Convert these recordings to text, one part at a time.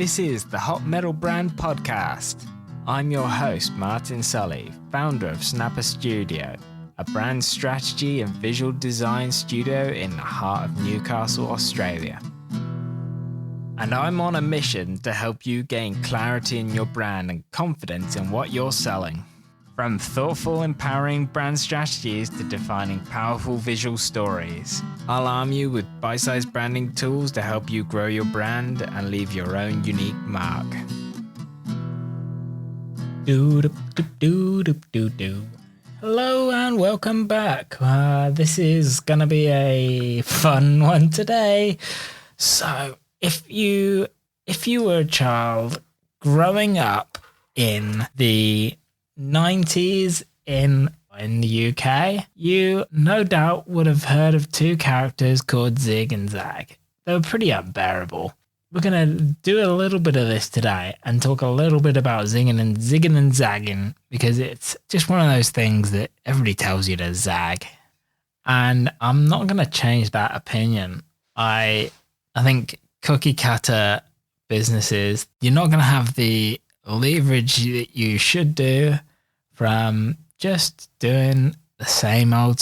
This is the Hot Metal Brand Podcast. I'm your host, Martin Sully, founder of Snapper Studio, a brand strategy and visual design studio in the heart of Newcastle, Australia. And I'm on a mission to help you gain clarity in your brand and confidence in what you're selling. From thoughtful, empowering brand strategies to defining powerful visual stories, I'll arm you with bite-sized branding tools to help you grow your brand and leave your own unique mark. Hello and welcome back. This is gonna be a fun one today. So, if you were a child growing up in the 90s in the UK, you no doubt would have heard of two characters called Zig and Zag. They were pretty unbearable. We're going to do a little bit of this today and talk a little bit about zigging and zagging, because it's just one of those things that everybody tells you to zag. And I'm not going to change that opinion. I think cookie cutter businesses, you're not going to have the leverage that you should do from just doing the same old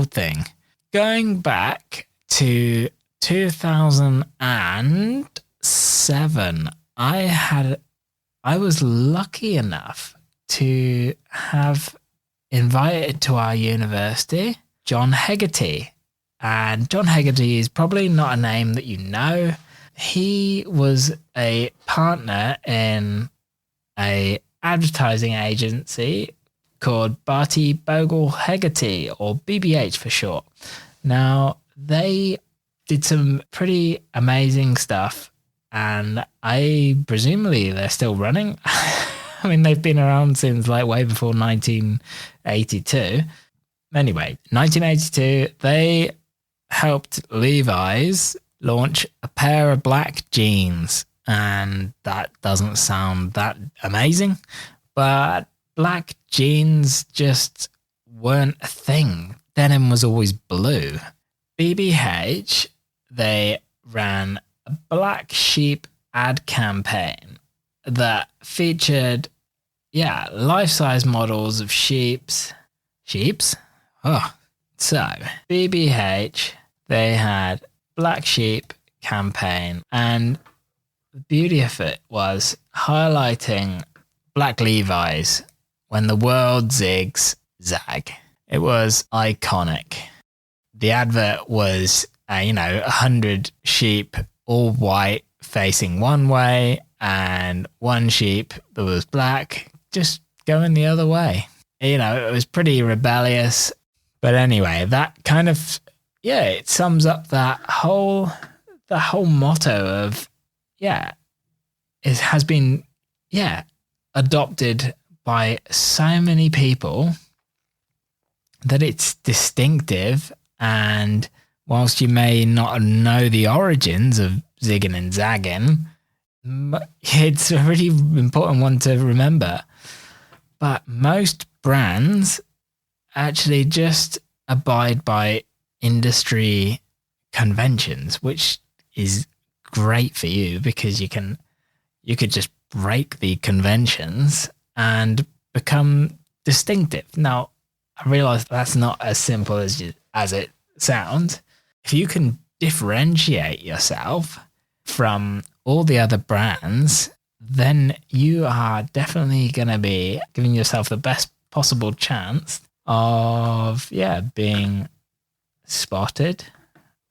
thing. Going back to 2007, I was lucky enough to have invited to our university John Hegarty. And John Hegarty is probably not a name that you know. He was a partner in a advertising agency called Barty Bogle Hegarty, or BBH for short. Now, they did some pretty amazing stuff, and presumably they're still running. I mean, they've been around since like way before 1982. Anyway, 1982, they helped Levi's launch a pair of black jeans, and that doesn't sound that amazing, but black jeans just weren't a thing. Denim was always blue. BBH, they ran a black sheep ad campaign that featured, life-size models of sheeps. Sheeps? Oh, so BBH, they had black sheep campaign, and the beauty of it was highlighting black Levi's when the world zigs zag. It was iconic. The advert was, 100 sheep, all white, facing one way, and one sheep that was black just going the other way. It was pretty rebellious. But anyway, that kind of, it sums up the whole motto of, it has been, adopted by so many people that it's distinctive. And whilst you may not know the origins of zigging and zagging, it's a really important one to remember. But most brands actually just abide by industry conventions, which is great for you because you could just break the conventions and become distinctive. Now, I realize that's not as simple as it sounds. If you can differentiate yourself from all the other brands, then you are definitely going to be giving yourself the best possible chance of, being spotted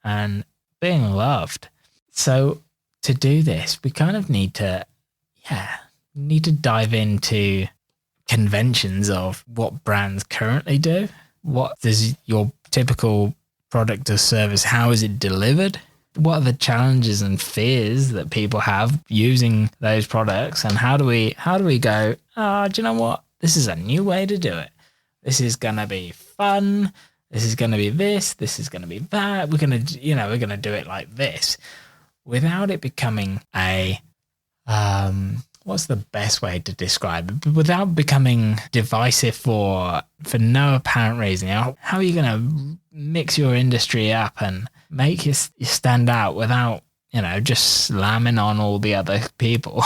and being loved. So to do this, we kind of need to dive into conventions of what brands currently do. What does your typical product or service, how is it delivered? What are the challenges and fears that people have using those products? And how do we go, do you know what? This is a new way to do it. This is going to be fun. This is going to be this. This is going to be that. We're going to do it like this without it becoming a, what's the best way to describe it? Without becoming divisive for no apparent reason. How are you going to mix your industry up and make you stand out without just slamming on all the other people.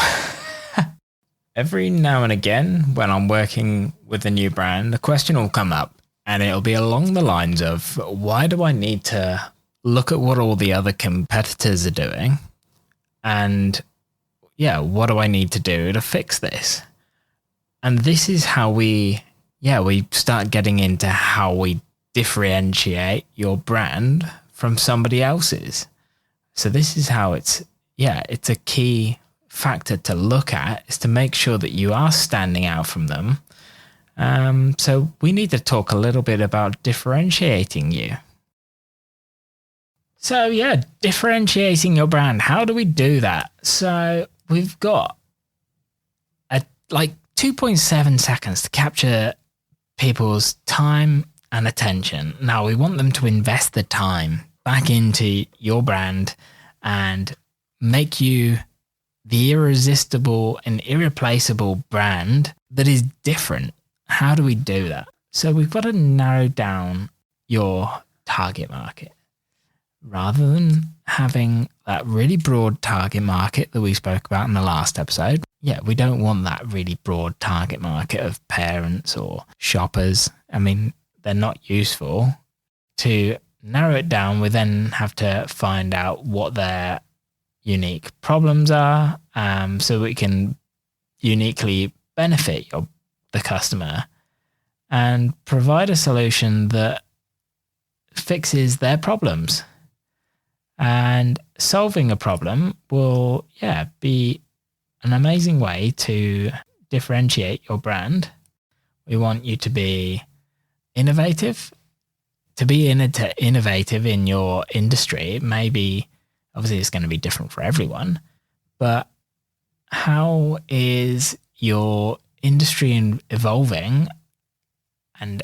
Every now and again, when I'm working with a new brand, the question will come up and it'll be along the lines of, why do I need to look at what all the other competitors are doing? And what do I need to do to fix this? And this is how we start getting into how we differentiate your brand from somebody else's. So this is how it's a key factor to look at, is to make sure that you are standing out from them. So we need to talk a little bit about differentiating you. So differentiating your brand. How do we do that? So we've got 2.7 seconds to capture people's time and attention. Now we want them to invest the time back into your brand and make you the irresistible and irreplaceable brand that is different. How do we do that? So we've got to narrow down your target market. Rather than having that really broad target market that we spoke about in the last episode, we don't want that really broad target market of parents or shoppers. I mean, they're not useful. To narrow it down, we then have to find out what their unique problems are, so we can uniquely benefit the customer and provide a solution that fixes their problems. And solving a problem will be an amazing way to differentiate your brand. We want you to be innovative. To be innovative in your industry, maybe obviously it's going to be different for everyone, but how is your industry evolving? And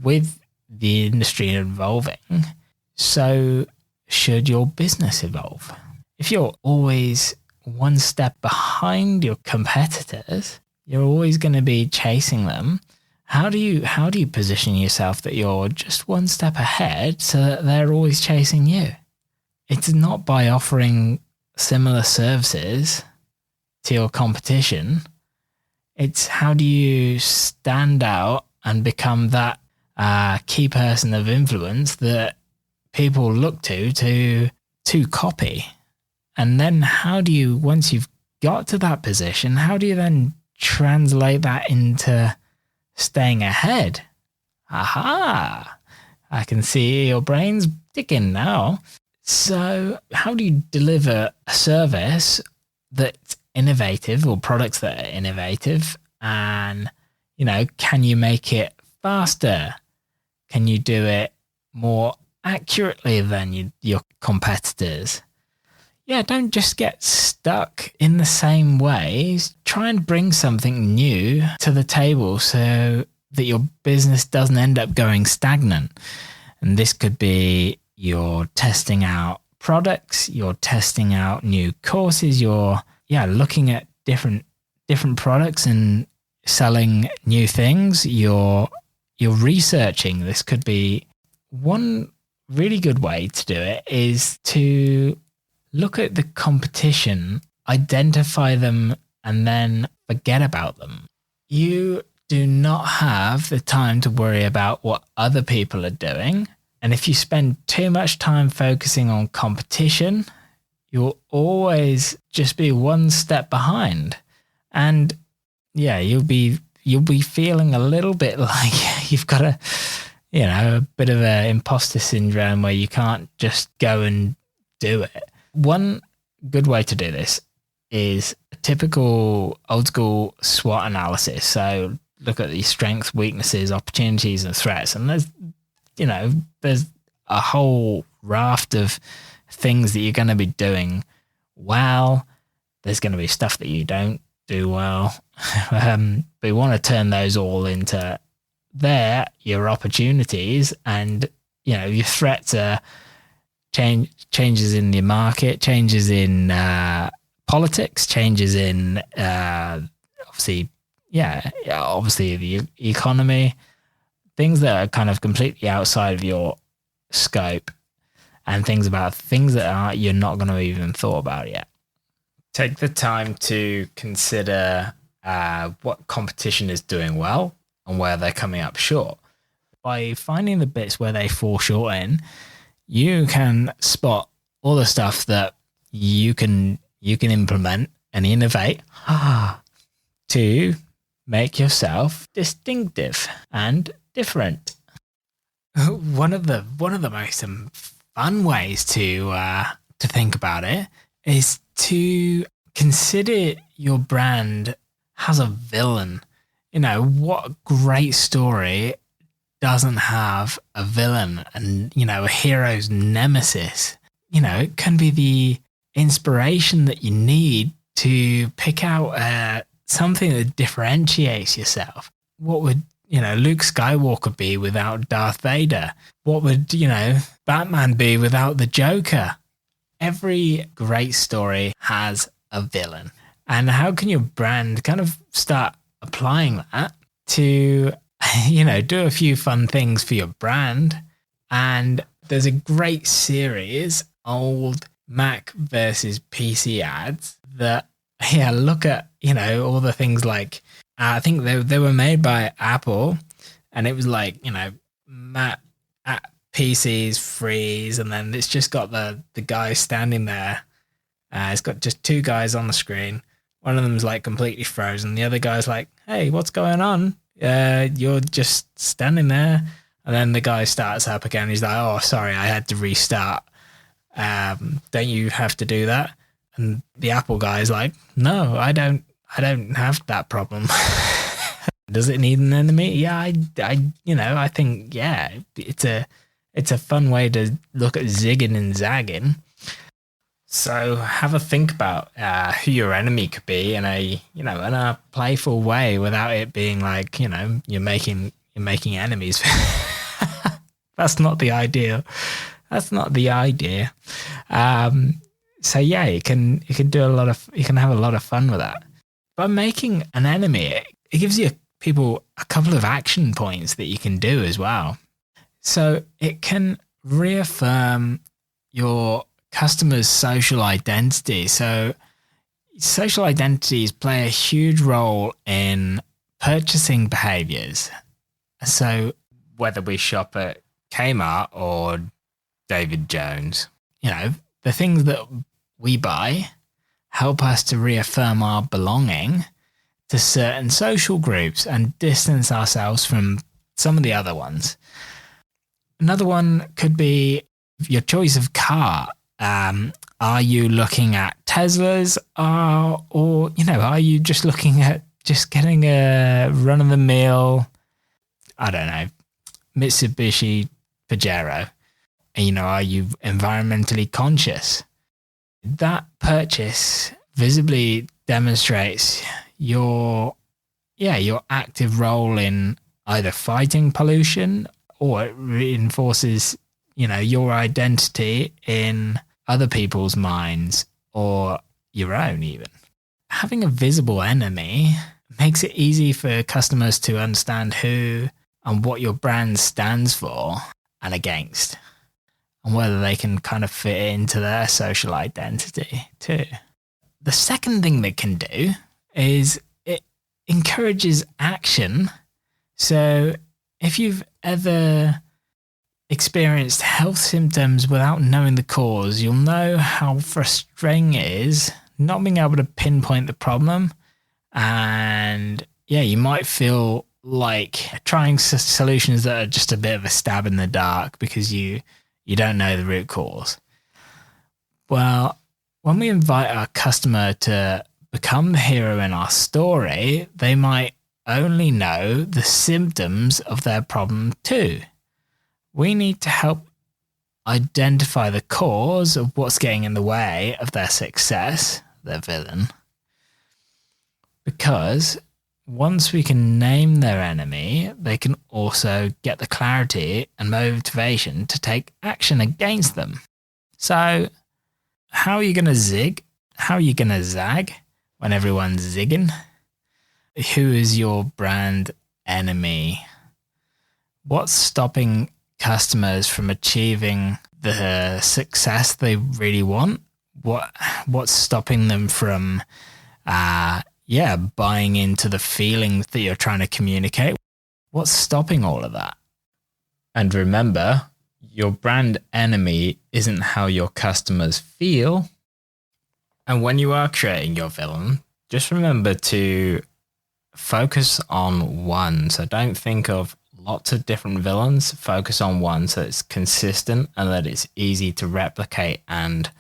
with the industry evolving, so should your business evolve. If you're always one step behind your competitors, you're always going to be chasing them. How do you position yourself that you're just one step ahead so that they're always chasing you? It's not by offering similar services to your competition. It's how do you stand out and become that key person of influence that people look to copy. And then how do you, once you've got to that position, how do you then translate that into staying ahead? Aha! I can see your brain's ticking now. So how do you deliver a service that's innovative, or products that are innovative? And, can you make it faster? Can you do it more accurately than your competitors? Don't just get stuck in the same ways. Try and bring something new to the table so that your business doesn't end up going stagnant. And this could be you're testing out products, you're testing out new courses, you're looking at different products and selling new things. You're researching. This could be one really good way to do it, is to look at the competition, identify them, and then forget about them. You do not have the time to worry about what other people are doing. And if you spend too much time focusing on competition, you'll always just be one step behind. And you'll be feeling a little bit like you've got a bit of an imposter syndrome where you can't just go and do it. One good way to do this is a typical old school SWOT analysis. So look at the strengths, weaknesses, opportunities, and threats. And there's a whole raft of things that you're going to be doing well. There's going to be stuff that you don't do well. But you want to turn those all into your opportunities, and your threats are changes in the market, changes in politics, changes in obviously the economy, things that are kind of completely outside of your scope. and things that you're not going to even thought about yet. Take the time to consider what competition is doing well and where they're coming up short. By finding the bits where they fall short in, you can spot all the stuff that you can implement and innovate to make yourself distinctive and different. One of the most fun ways to think about it is to consider your brand as a villain. You know, what great story doesn't have a villain and, you know, a hero's nemesis? You know, it can be the inspiration that you need to pick out something that differentiates yourself. What would, you know, Luke Skywalker be without Darth Vader? What would, you know, Batman be without the Joker? Every great story has a villain. And how can your brand kind of start applying that to, you know, do a few fun things for your brand? And there's a great series, old Mac versus PC ads, that, yeah, look at, you know, all the things like, I think they were made by Apple, and it was like, you know, Mac PCs freeze, and then it's just got the guy standing there. It's got just two guys on the screen. One of them's like completely frozen. The other guy's like, hey, what's going on? You're just standing there. And then the guy starts up again. He's like, oh, sorry, I had to restart. Don't you have to do that? And the Apple guy's like, no, I don't have that problem. Does it need an enemy? Yeah, I think, yeah, it's a fun way to look at zigging and zagging. So have a think about who your enemy could be in a playful way, without it being like, you know, you're making enemies. That's not the idea. So yeah, you can have a lot of fun with that. By making an enemy, it gives you people a couple of action points that you can do as well. So it can reaffirm your customer's social identity. So social identities play a huge role in purchasing behaviors. So whether we shop at Kmart or David Jones, you know, the things that we buy help us to reaffirm our belonging to certain social groups and distance ourselves from some of the other ones. Another one could be your choice of car. Are you looking at Teslas, or you know, are you just looking at just getting a run-of-the-mill, I don't know, Mitsubishi Pajero? And, you know, are you environmentally conscious? That purchase visibly demonstrates your active role in either fighting pollution, or it reinforces, you know, your identity in other people's minds or your own even. Having a visible enemy makes it easy for customers to understand who and what your brand stands for and against, and whether they can kind of fit into their social identity too. The second thing they can do is it encourages action. So if you've ever experienced health symptoms without knowing the cause, you'll know how frustrating it is not being able to pinpoint the problem. And yeah, you might feel like trying solutions that are just a bit of a stab in the dark because you don't know the root cause. Well, when we invite our customer to become the hero in our story, they might only know the symptoms of their problem too. We need to help identify the cause of what's getting in the way of their success, their villain. Because once we can name their enemy, they can also get the clarity and motivation to take action against them. So, how are you going to zig? How are you going to zag when everyone's zigging? Who is your brand enemy? What's stopping customers from achieving the success they really want? What's stopping them from buying into the feelings that you're trying to communicate? What's stopping all of that? And remember, your brand enemy isn't how your customers feel. And when you are creating your villain, just remember to focus on one. So don't think of lots of different villains. Focus on one so it's consistent and that it's easy to replicate and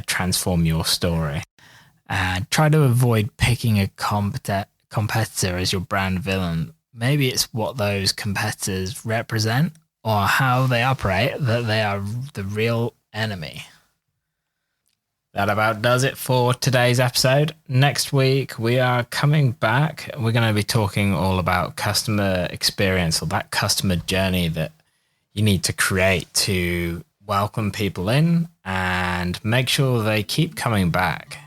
transform your story. Try to avoid picking a competitor as your brand villain. Maybe it's what those competitors represent or how they operate that they are the real enemy. That about does it for today's episode. Next week, we are coming back. We're going to be talking all about customer experience, or that customer journey that you need to create to welcome people in and make sure they keep coming back.